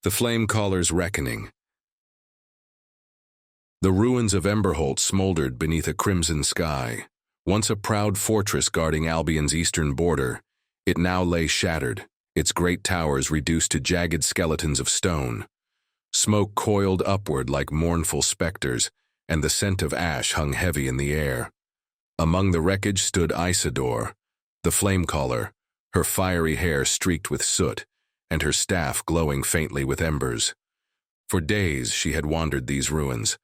The Flamecaller's Reckoning. The ruins of Emberholt smoldered beneath a crimson sky. Once a proud fortress guarding Albion's eastern border, it now lay shattered, its great towers reduced to jagged skeletons of stone. Smoke coiled upward like mournful specters, and the scent of ash hung heavy in the air. Among the wreckage stood Ysador, the Flamecaller, her fiery hair streaked with soot, and her staff glowing faintly with embers. For days she had wandered these ruins,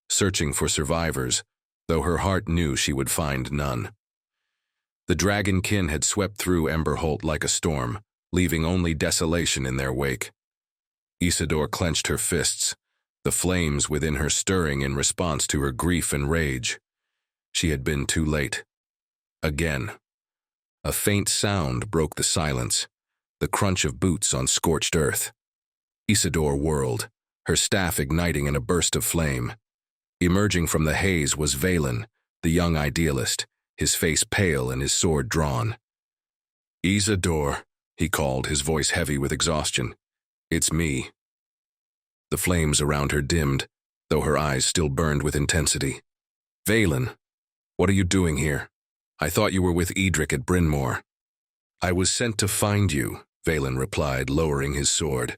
searching for survivors, though her heart knew she would find none. The dragonkin had swept through Emberholt like a storm, leaving only desolation in their wake. Ysador clenched her fists, the flames within her stirring in response to her grief and rage. She had been too late. Again. A faint sound broke the silence, the crunch of boots on scorched earth. Ysador whirled, her staff igniting in a burst of flame. Emerging from the haze was Valen, the young idealist, his face pale and his sword drawn. "Ysador," he called, his voice heavy with exhaustion. "It's me." The flames around her dimmed, though her eyes still burned with intensity. "Valen, what are you doing here? I thought you were with Edric at Bryn Mawr." "I was sent to find you," Valen replied, lowering his sword.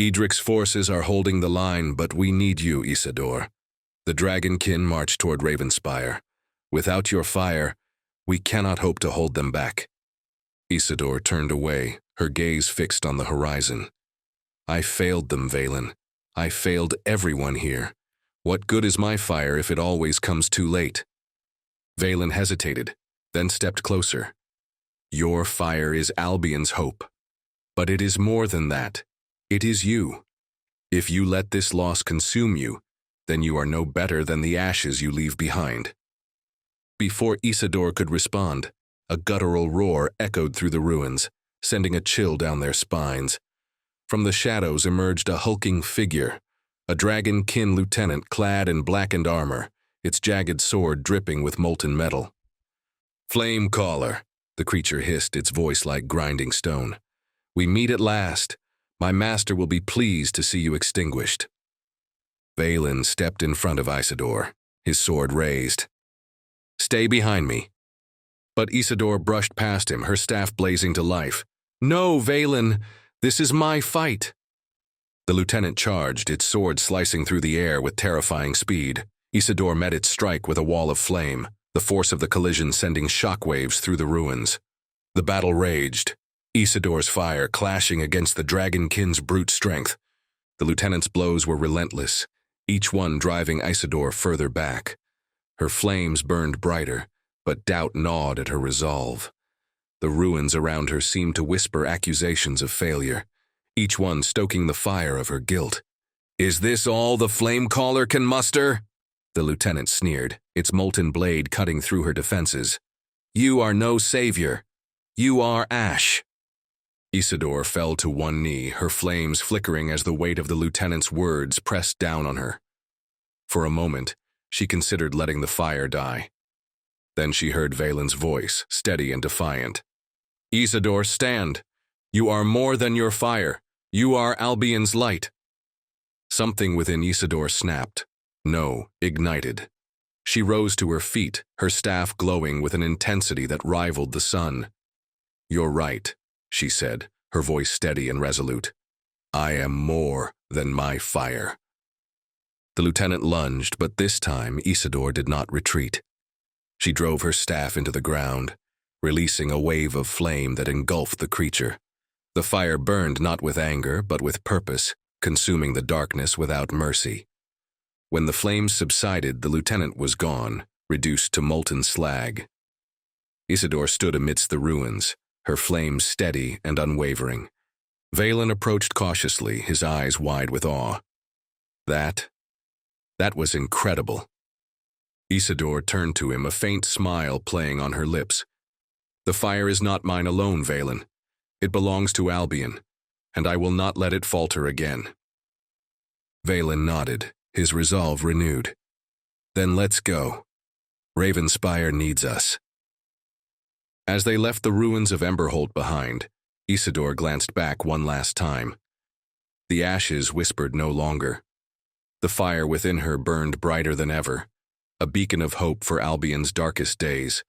"Edric's forces are holding the line, but we need you, Ysador." The dragonkin marched toward Ravenspire. "Without your fire, we cannot hope to hold them back." Ysador turned away, her gaze fixed on the horizon. "I failed them, Valen. I failed everyone here. What good is my fire if it always comes too late?" Valen hesitated, then stepped closer. "Your fire is Albion's hope. But it is more than that. It is you. If you let this loss consume you, then you are no better than the ashes you leave behind." Before Ysador could respond, a guttural roar echoed through the ruins, sending a chill down their spines. From the shadows emerged a hulking figure, a dragonkin lieutenant clad in blackened armor, its jagged sword dripping with molten metal. "Flamecaller," the creature hissed, its voice like grinding stone. "We meet at last. My master will be pleased to see you extinguished." Valen stepped in front of Ysador, his sword raised. "Stay behind me." But Ysador brushed past him, her staff blazing to life. "No, Valen, this is my fight." The lieutenant charged, its sword slicing through the air with terrifying speed. Ysador met its strike with a wall of flame, the force of the collision sending shockwaves through the ruins. The battle raged, Ysador's fire clashing against the dragonkin's brute strength. The lieutenant's blows were relentless, each one driving Ysador further back. Her flames burned brighter, but doubt gnawed at her resolve. The ruins around her seemed to whisper accusations of failure, each one stoking the fire of her guilt. "Is this all the Flamecaller can muster?" The lieutenant sneered, its molten blade cutting through her defenses. "You are no savior. You are ash." Ysador fell to one knee, her flames flickering as the weight of the lieutenant's words pressed down on her. For a moment, she considered letting the fire die. Then she heard Valen's voice, steady and defiant. "Ysador, stand. You are more than your fire. You are Albion's light." Something within Ysador snapped. No, ignited. She rose to her feet, her staff glowing with an intensity that rivaled the sun. "You're right," she said, her voice steady and resolute. "I am more than my fire." The lieutenant lunged, but this time Ysador did not retreat. She drove her staff into the ground, releasing a wave of flame that engulfed the creature. The fire burned not with anger, but with purpose, consuming the darkness without mercy. When the flames subsided, the lieutenant was gone, reduced to molten slag. Ysador stood amidst the ruins, her flames steady and unwavering. Valen approached cautiously, his eyes wide with awe. That was incredible. Ysador turned to him, a faint smile playing on her lips. "The fire is not mine alone, Valen. It belongs to Albion, and I will not let it falter again." Valen nodded, his resolve renewed. "Then let's go. Ravenspire needs us." As they left the ruins of Emberholt behind, Ysador glanced back one last time. The ashes whispered no longer. The fire within her burned brighter than ever, a beacon of hope for Albion's darkest days.